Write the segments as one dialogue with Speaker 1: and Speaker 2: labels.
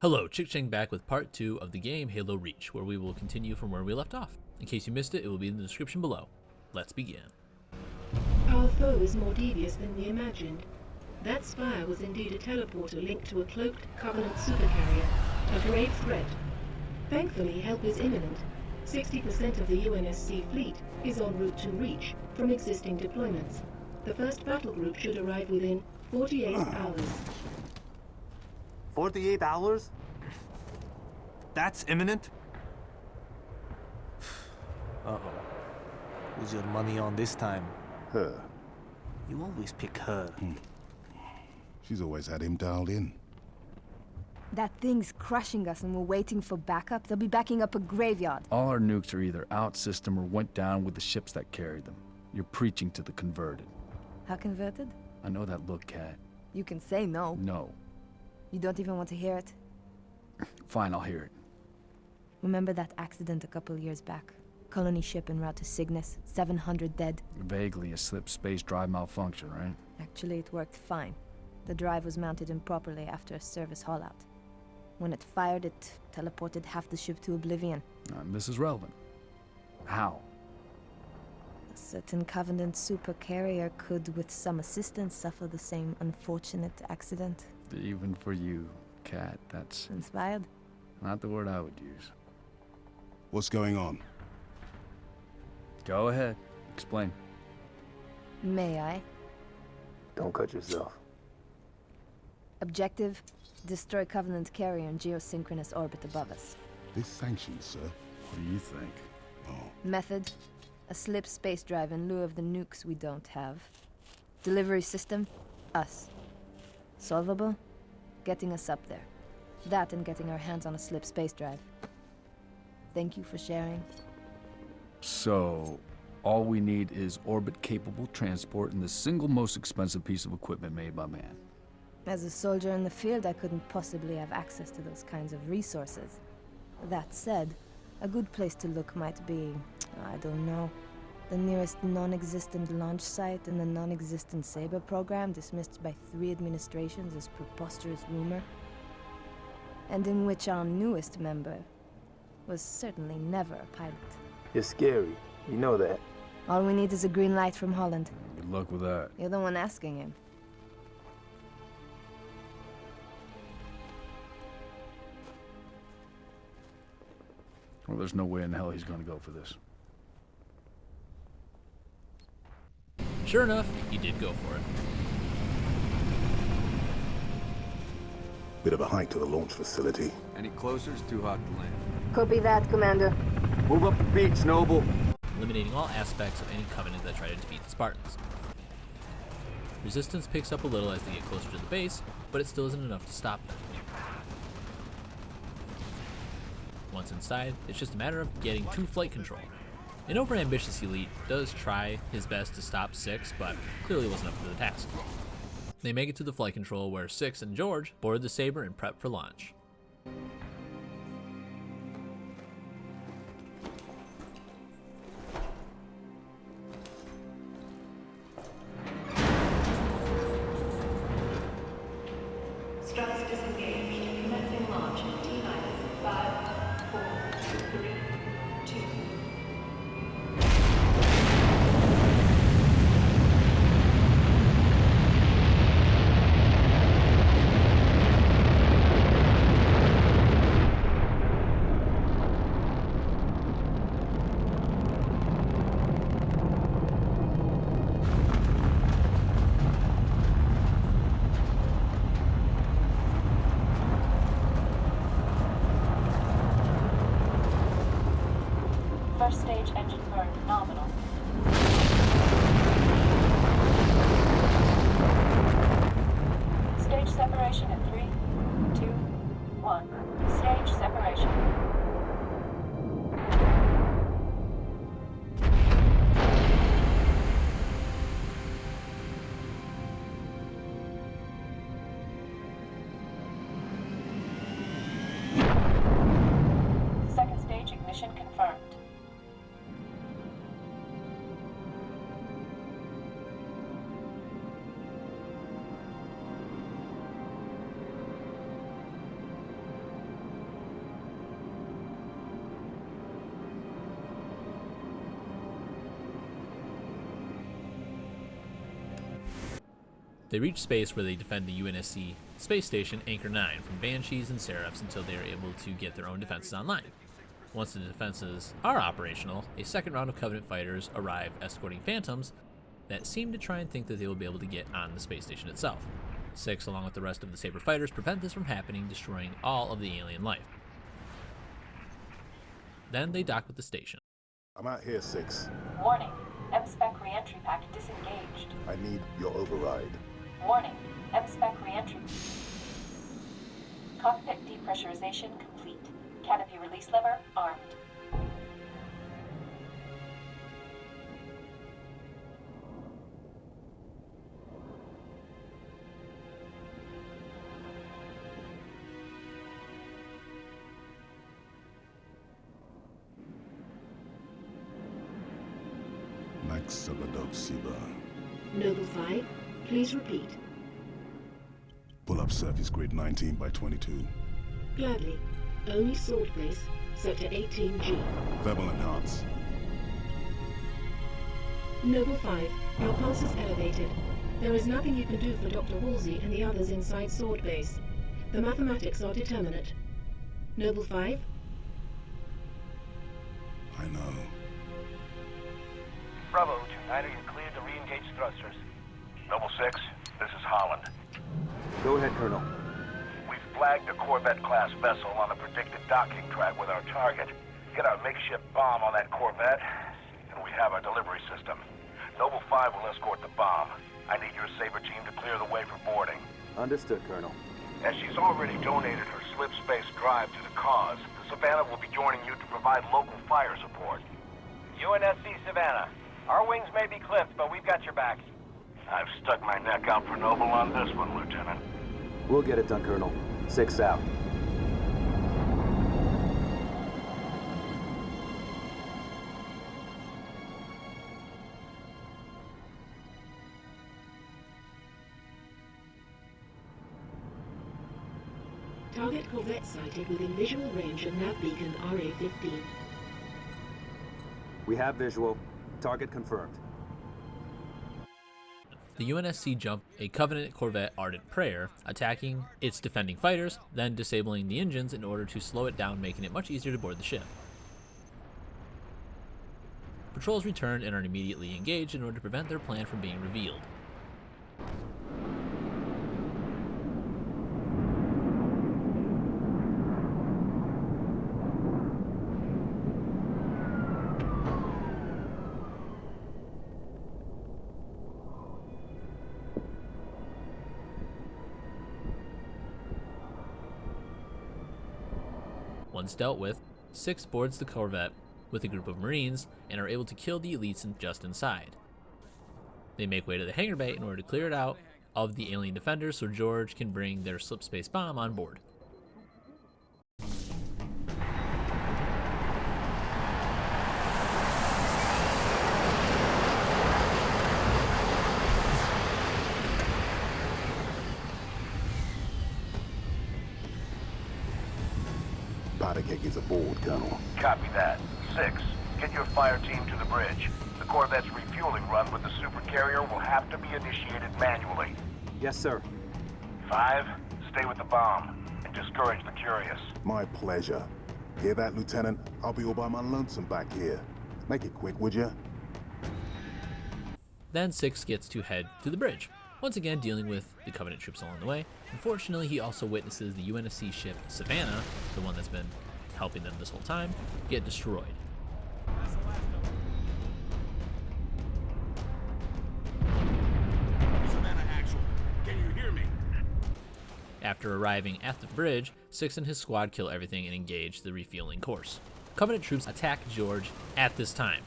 Speaker 1: Hello, Chickchang back with part 2 of the game Halo Reach, where we will continue from where we left off. In case you missed it, it will be in the description below. Let's begin.
Speaker 2: Our foe is more devious than we imagined. That spire was indeed a teleporter linked to a cloaked Covenant supercarrier, a grave threat. Thankfully, help is imminent. 60% of the UNSC fleet is en route to Reach from existing deployments. The first battle group should arrive within 48 hours.
Speaker 3: 48 hours? That's imminent? Uh-oh. Who's your money on this time?
Speaker 4: Her.
Speaker 3: You always pick her.
Speaker 4: She's always had him dialed in.
Speaker 5: That thing's crushing us and we're waiting for backup. They'll be backing up a graveyard.
Speaker 6: All our nukes are either out system or went down with the ships that carried them. You're preaching to the converted.
Speaker 5: How converted?
Speaker 6: I know that look, Cat.
Speaker 5: You can say no.
Speaker 6: No.
Speaker 5: You don't even want to hear it?
Speaker 6: Fine, I'll hear it.
Speaker 5: Remember that accident a couple years back? Colony ship en route to Cygnus, 700 dead.
Speaker 6: Vaguely a slip space drive malfunction, right?
Speaker 5: Actually, it worked fine. The drive was mounted improperly after a service haul-out. When it fired, it teleported half the ship to oblivion.
Speaker 6: This is relevant. How?
Speaker 5: A certain Covenant supercarrier could, with some assistance, suffer the same unfortunate accident.
Speaker 6: Even for you, Cat, that's
Speaker 5: Inspired?
Speaker 6: not the word I would use.
Speaker 4: What's going on?
Speaker 6: Go ahead. Explain.
Speaker 5: May I?
Speaker 3: Don't cut yourself.
Speaker 5: Objective: destroy Covenant carrier in geosynchronous orbit above us.
Speaker 4: This sanctioned, sir.
Speaker 6: What do you think?
Speaker 4: Oh,
Speaker 5: Method: a slip space drive in lieu of the nukes we don't have. Delivery system: us. Solvable? Getting us up there. That and getting our hands on a slip space drive. Thank you for sharing.
Speaker 6: So, all we need is orbit-capable transport and the single most expensive piece of equipment made by man.
Speaker 5: As a soldier in the field, I couldn't possibly have access to those kinds of resources. That said, a good place to look might be, I don't know, the nearest non-existent launch site in the non-existent Saber program dismissed by 3 administrations as preposterous rumor, and in which our newest member was certainly never a pilot.
Speaker 3: You're scary. You know that.
Speaker 5: All we need is a green light from Holland.
Speaker 6: Good luck with that.
Speaker 5: You're the one asking him.
Speaker 6: Well, there's no way in hell he's gonna go for this.
Speaker 1: Sure enough, he did go for it.
Speaker 4: bit of a hike to the launch facility.
Speaker 7: Any closer is too hot to land.
Speaker 5: Copy that, Commander.
Speaker 3: Move up the beach, Noble.
Speaker 1: Eliminating all aspects of any Covenant that try to defeat the Spartans. Resistance picks up a little as they get closer to the base, but it still isn't enough to stop them. Once inside, it's just a matter of getting to flight control. An overambitious elite does try his best to stop Six, but clearly wasn't up to the task. They make it to the flight control where Six and George board the Saber and prep for launch.
Speaker 8: Struts disengaged. Commencing launch in T-minus 5, 4, 3, 2. First stage engine burn nominal. Stage separation in 3, 2, 1. Stage separation. Second stage ignition confirmed.
Speaker 1: They reach space where they defend the UNSC space station Anchor 9 from Banshees and Seraphs until they are able to get their own defenses online. Once the defenses are operational, a second round of Covenant fighters arrive escorting Phantoms that seem to try and think that they will be able to get on the space station itself. 6, along with the rest of the Saber fighters, prevent this from happening, destroying all of the alien life. Then they dock with the station.
Speaker 4: I'm out here, 6.
Speaker 8: Warning. M-Spec re-entry pack disengaged.
Speaker 4: I need your override.
Speaker 8: Warning. M-Spec re-entry. Cockpit depressurization complete. Canopy release lever armed.
Speaker 4: Max Sagadok Siba.
Speaker 2: Noble 5, please repeat.
Speaker 4: Pull up surface grid 19 by 22.
Speaker 2: Gladly. Only sword base, sector 18G.
Speaker 4: Thermal enhance.
Speaker 2: Noble 5, your pulse is elevated. There is nothing you can do for Dr. Woolsey and the others inside sword base. The mathematics are determinate. Noble 5?
Speaker 4: I know.
Speaker 9: Bravo, 2-9, you're cleared to re-engage thrusters. Noble 6, this is Holland.
Speaker 7: Go ahead, Colonel.
Speaker 9: We've flagged a Corvette-class vessel on the predicted docking track with our target. Get our makeshift bomb on that Corvette, and we have our delivery system. Noble 5 will escort the bomb. I need your Saber team to clear the way for boarding.
Speaker 7: Understood, Colonel.
Speaker 9: As she's already donated her slip space drive to the cause, the Savannah will be joining you to provide local fire support. UNSC Savannah. Our wings may be clipped, but we've got your back. I've stuck my neck out for Noble on this one, Lieutenant.
Speaker 7: We'll get it done, Colonel. 6 out.
Speaker 2: Target Corvette sighted within visual range of nav beacon RA-15.
Speaker 7: We have visual. Target confirmed.
Speaker 1: The UNSC jump a Covenant Corvette Ardent Prayer, attacking its defending fighters, then disabling the engines in order to slow it down, making it much easier to board the ship. Patrols return and are immediately engaged in order to prevent their plan from being revealed. Once dealt with, 6 boards the Corvette with a group of Marines and are able to kill the elites just inside. They make way to the hangar bay in order to clear it out of the alien defenders so George can bring their slip space bomb on board.
Speaker 4: Powder keg is aboard, Colonel.
Speaker 9: Copy that. 6, get your fire team to the bridge. The Corvette's refueling run with the supercarrier will have to be initiated manually.
Speaker 7: Yes, sir.
Speaker 9: 5, stay with the bomb and discourage the curious.
Speaker 4: My pleasure. Hear that, Lieutenant? I'll be all by my lonesome back here. Make it quick, would ya?
Speaker 1: Then 6 gets to head to the bridge, once again dealing with the Covenant troops along the way. Unfortunately, he also witnesses the UNSC ship Savannah, the one that's been helping them this whole time, get destroyed.
Speaker 10: Savannah actual. Can you hear me?
Speaker 1: After arriving at the bridge, 6 and his squad kill everything and engage the refueling course. Covenant troops attack George at this time,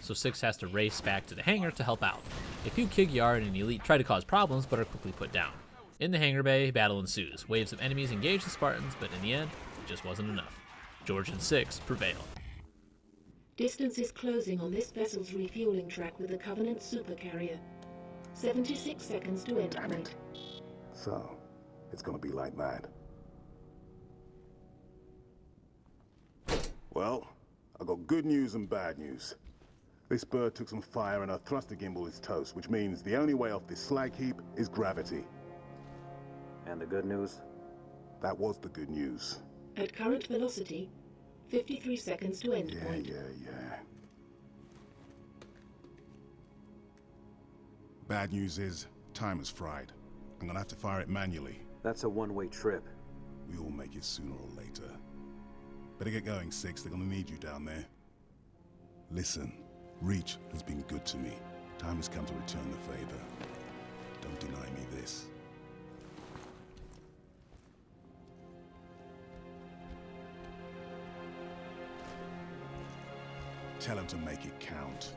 Speaker 1: so 6 has to race back to the hangar to help out. A few Kig Yard and Elite try to cause problems but are quickly put down. In the hangar bay, battle ensues. Waves of enemies engage the Spartans, but in the end, it just wasn't enough. George and 6 prevail.
Speaker 2: Distance is closing on this vessel's refueling track with the Covenant supercarrier. 76 seconds to end point.
Speaker 4: So, it's gonna be like that. Well, I got good news and bad news. This bird took some fire and our thruster gimbal is toast, which means the only way off this slag heap is gravity.
Speaker 7: And the good news?
Speaker 4: That was the good news.
Speaker 2: At current velocity, 53 seconds to end point.
Speaker 4: Yeah. Bad news is, time is fried. I'm gonna have to fire it manually.
Speaker 7: That's a one-way trip.
Speaker 4: We all make it sooner or later. Better get going, Six. They're gonna need you down there. Listen, Reach has been good to me. Time has come to return the favor. Don't deny me this. Tell him to make it count.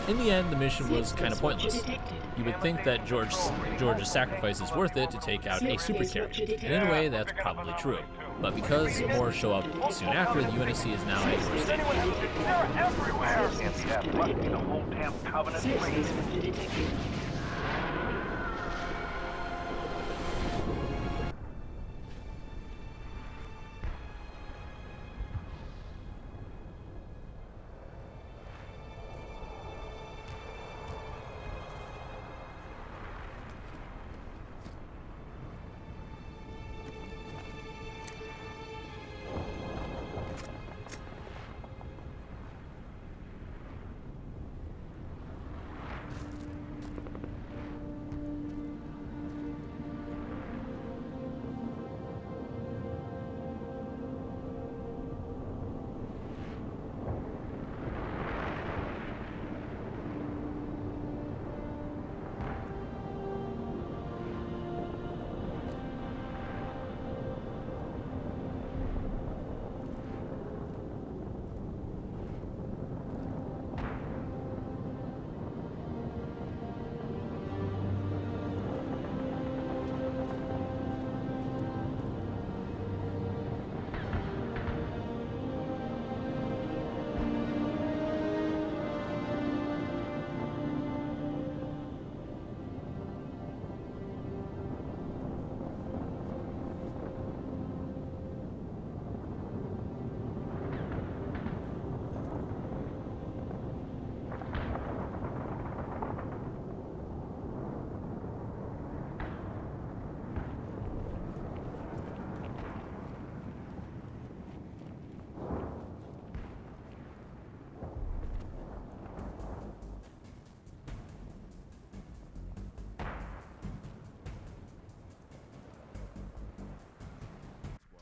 Speaker 1: In the end, the mission was kind of pointless. You would think that George's sacrifice is worth it to take out a super carrier, and in a way that's probably true. But because more show up soon after, the UNSC is now at your state.
Speaker 9: They're everywhere! NCF must be the whole damn Covenant fleet.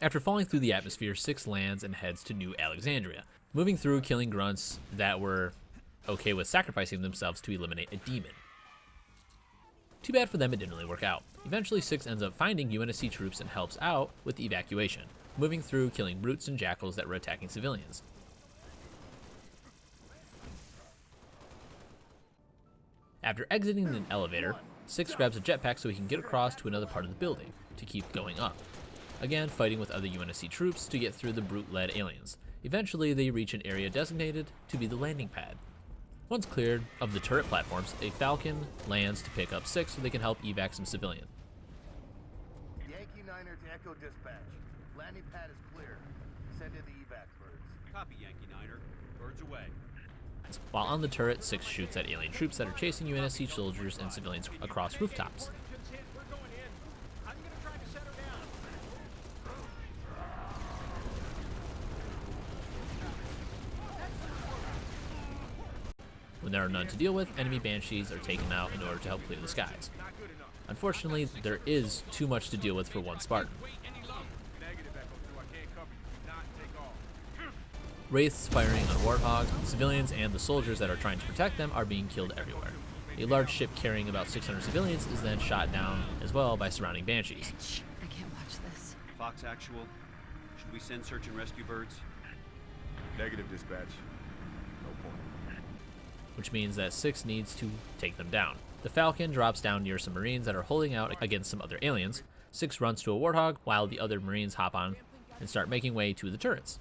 Speaker 1: After falling through the atmosphere, Six lands and heads to New Alexandria, moving through killing grunts that were okay with sacrificing themselves to eliminate a demon. Too bad for them it didn't really work out. Eventually Six ends up finding UNSC troops and helps out with the evacuation, moving through killing brutes and jackals that were attacking civilians. After exiting an elevator, Six grabs a jetpack so he can get across to another part of the building to keep going up. Again, fighting with other UNSC troops to get through the brute-led aliens. Eventually, they reach an area designated to be the landing pad. Once cleared of the turret platforms, a Falcon lands to pick up Six so they can help evac some civilian.
Speaker 11: Yankee 9er to Echo Dispatch. Landing pad is clear. Send in the evac birds.
Speaker 10: Copy, Yankee 9er. Birds away.
Speaker 1: While on the turret, Six shoots at alien troops that are chasing UNSC soldiers and civilians across rooftops. When there are none to deal with, enemy banshees are taken out in order to help clear the skies. Unfortunately, there is too much to deal with for one Spartan. Wraiths firing on Warthogs, civilians and the soldiers that are trying to protect them are being killed everywhere. A large ship carrying about 600 civilians is then shot down as well by surrounding Banshees.
Speaker 5: I can't watch this.
Speaker 10: Fox Actual, should we send search and rescue birds?
Speaker 12: Negative, dispatch. No point.
Speaker 1: Which means that 6 needs to take them down. The Falcon drops down near some Marines that are holding out against some other aliens. 6 runs to a Warthog while the other Marines hop on and start making way to the turrets.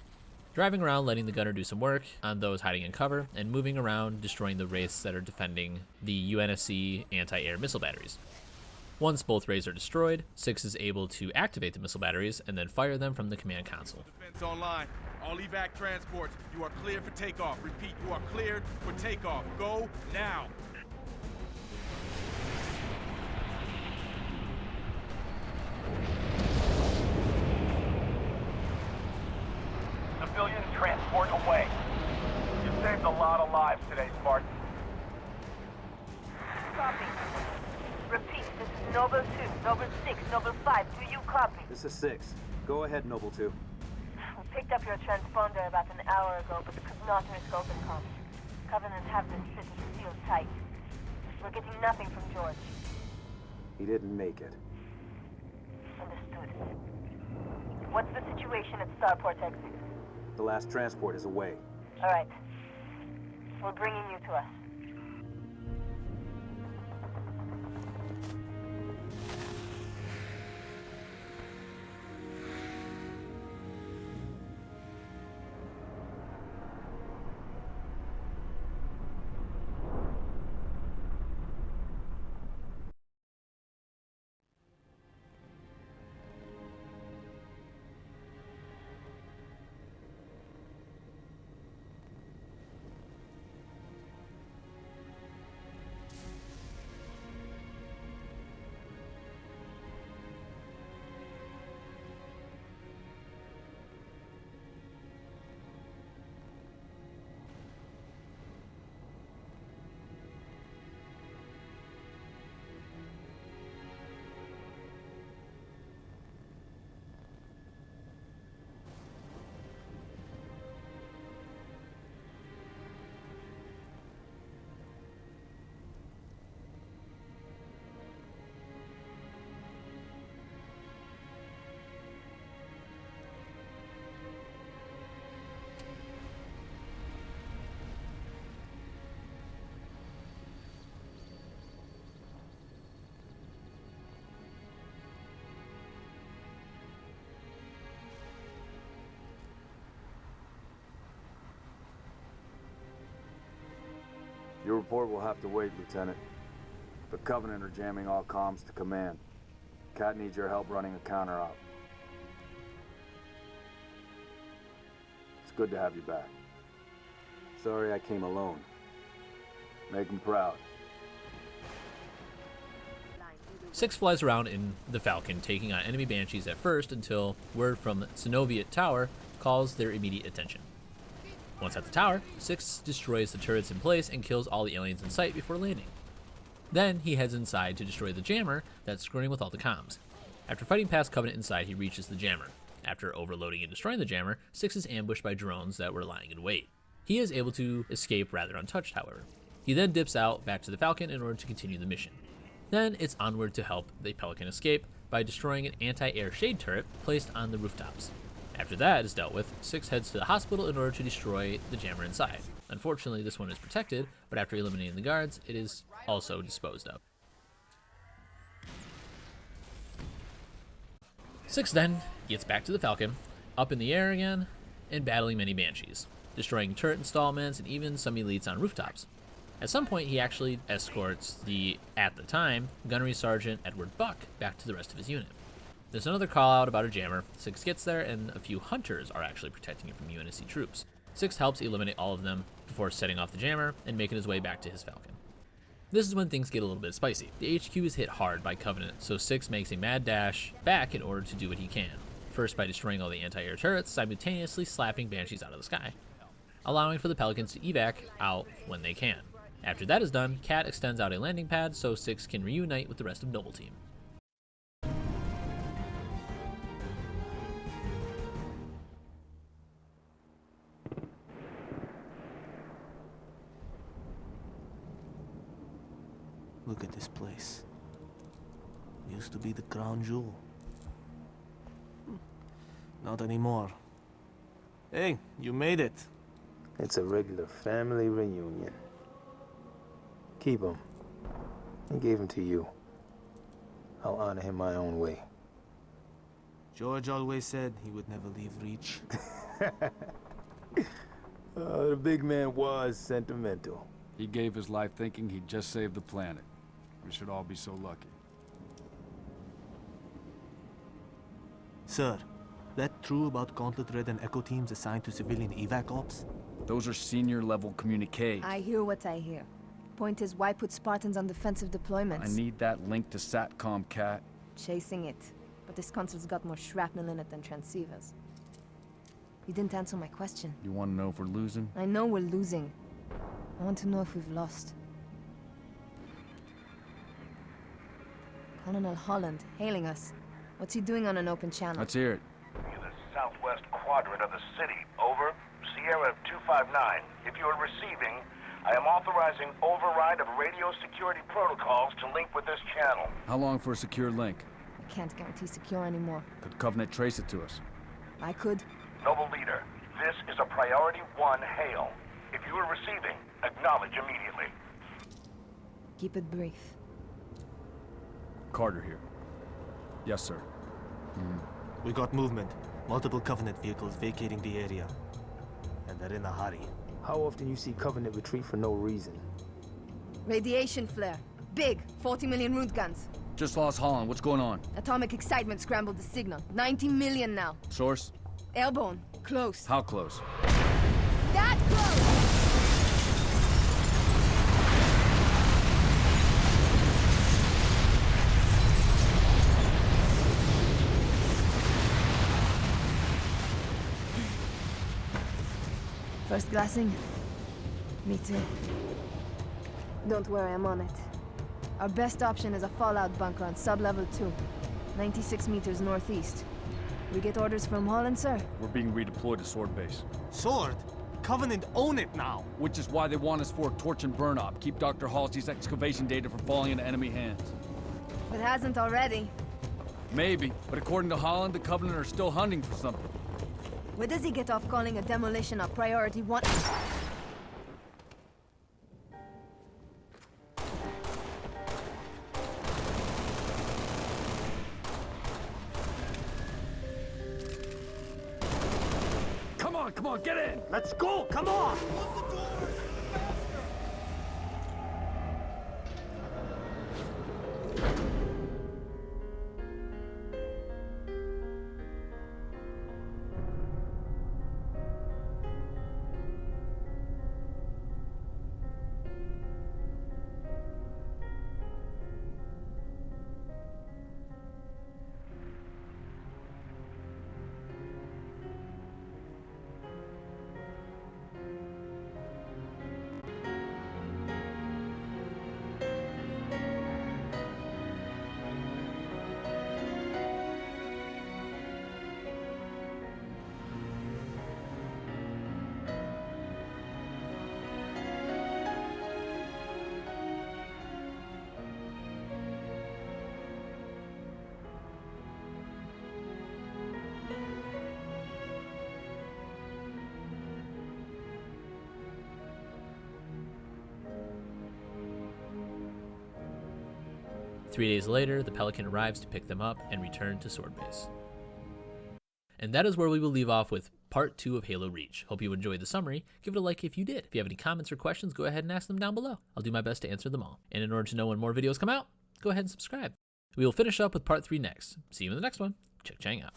Speaker 1: Driving around, letting the gunner do some work on those hiding in cover, and moving around, destroying the Wraiths that are defending the UNSC anti-air missile batteries. Once both Wraiths are destroyed, 6 is able to activate the missile batteries and then fire them from the command console.
Speaker 12: Defense online. All evac transports, you are cleared for takeoff. Repeat, you are cleared for takeoff. Go now.
Speaker 9: Civilian transport away. You saved a lot of lives today, Spartan.
Speaker 13: Copy. Repeat, this is Noble 2, Noble 6, Noble 5. Do you copy?
Speaker 7: This is 6. Go ahead, Noble 2.
Speaker 13: We picked up your transponder about an hour ago, but could not risk open comms. Covenant have this city sealed tight. We're getting nothing from George.
Speaker 7: He didn't make it.
Speaker 13: Understood. What's the situation at Starport exit?
Speaker 7: The last transport is away.
Speaker 13: All right. We're bringing you to us.
Speaker 6: Your report will have to wait, Lieutenant. The Covenant are jamming all comms to command. Cat needs your help running a counter-op. It's good to have you back.
Speaker 7: Sorry I came alone.
Speaker 6: Make him proud.
Speaker 1: 6 flies around in the Falcon, taking on enemy Banshees at first until word from Synoviet Tower calls their immediate attention. Once at the tower, 6 destroys the turrets in place and kills all the aliens in sight before landing. Then he heads inside to destroy the jammer that's screwing with all the comms. After fighting past Covenant inside, he reaches the jammer. After overloading and destroying the jammer, 6 is ambushed by drones that were lying in wait. He is able to escape rather untouched, however. He then dips out back to the Falcon in order to continue the mission. Then it's onward to help the Pelican escape by destroying an anti-air shade turret placed on the rooftops. After that is dealt with, 6 heads to the hospital in order to destroy the jammer inside. Unfortunately, this one is protected, but after eliminating the guards, it is also disposed of. 6 then gets back to the Falcon, up in the air again, and battling many Banshees, destroying turret installments and even some elites on rooftops. At some point, he actually escorts the, at the time, Gunnery Sergeant Edward Buck back to the rest of his unit. There's another call out about a jammer. 6 gets there, and a few hunters are actually protecting him from UNSC troops. 6 helps eliminate all of them before setting off the jammer and making his way back to his Falcon. This is when things get a little bit spicy. The HQ is hit hard by Covenant, so 6 makes a mad dash back in order to do what he can. First by destroying all the anti-air turrets, simultaneously slapping Banshees out of the sky, allowing for the Pelicans to evac out when they can. After that is done, Cat extends out a landing pad so 6 can reunite with the rest of Noble Team.
Speaker 3: Look at this place. Used to be the crown jewel. Not anymore. Hey, you made it.
Speaker 11: It's a regular family reunion. Keep him. He gave him to you. I'll honor him my own way.
Speaker 3: George always said he would never leave Reach.
Speaker 11: The big man was sentimental.
Speaker 6: He gave his life thinking he'd just save the planet. We should all be so lucky.
Speaker 3: Sir, that true about Gauntlet Red and Echo teams assigned to civilian evac ops?
Speaker 6: Those are senior-level communiques.
Speaker 5: I hear what I hear. Point is, why put Spartans on defensive deployments?
Speaker 6: I need that link to SATCOM, Cat.
Speaker 5: Chasing it. But this console's got more shrapnel in it than transceivers. You didn't answer my question.
Speaker 6: You want to know if we're losing?
Speaker 5: I know we're losing. I want to know if we've lost. Colonel Holland, hailing us. What's he doing on an open channel?
Speaker 6: Let's hear it.
Speaker 9: In the southwest quadrant of the city. Over. Sierra 259. If you are receiving, I am authorizing override of radio security protocols to link with this channel.
Speaker 6: How long for a secure link?
Speaker 5: I can't guarantee secure anymore.
Speaker 6: Could Covenant trace it to us?
Speaker 5: I could.
Speaker 9: Noble leader, this is a priority 1 hail. If you are receiving, acknowledge immediately.
Speaker 5: Keep it brief.
Speaker 6: Carter here. Yes, sir.
Speaker 3: We got movement. Multiple Covenant vehicles vacating the area. And they're in a hurry.
Speaker 11: How often you see Covenant retreat for no reason?
Speaker 5: Radiation flare. Big. 40 million root guns.
Speaker 6: Just lost Holland. What's going on?
Speaker 5: Atomic excitement scrambled the signal. 90 million now.
Speaker 6: Source?
Speaker 5: Airborne. Close.
Speaker 6: How close?
Speaker 5: That close! First glassing? Me too. Don't worry, I'm on it. Our best option is a fallout bunker on sub-level 2. 96 meters northeast. We get orders from Holland, sir?
Speaker 6: We're being redeployed to Sword Base.
Speaker 3: Sword? Covenant own it now!
Speaker 6: Which is why they want us for a torch and burn op. Keep Dr. Halsey's excavation data from falling into enemy hands.
Speaker 5: If it hasn't already.
Speaker 6: Maybe, but according to Holland, the Covenant are still hunting for something.
Speaker 5: Where does he get off calling a demolition a priority 1?
Speaker 6: Come on, get in!
Speaker 3: Let's go! Come on!
Speaker 1: Three days later, the Pelican arrives to pick them up and return to Sword Base. And that is where we will leave off with part 2 of Halo Reach. Hope you enjoyed the summary. Give it a like if you did. If you have any comments or questions, go ahead and ask them down below. I'll do my best to answer them all. And in order to know when more videos come out, go ahead and subscribe. We will finish up with part 3 next. See you in the next one. Chickchang out.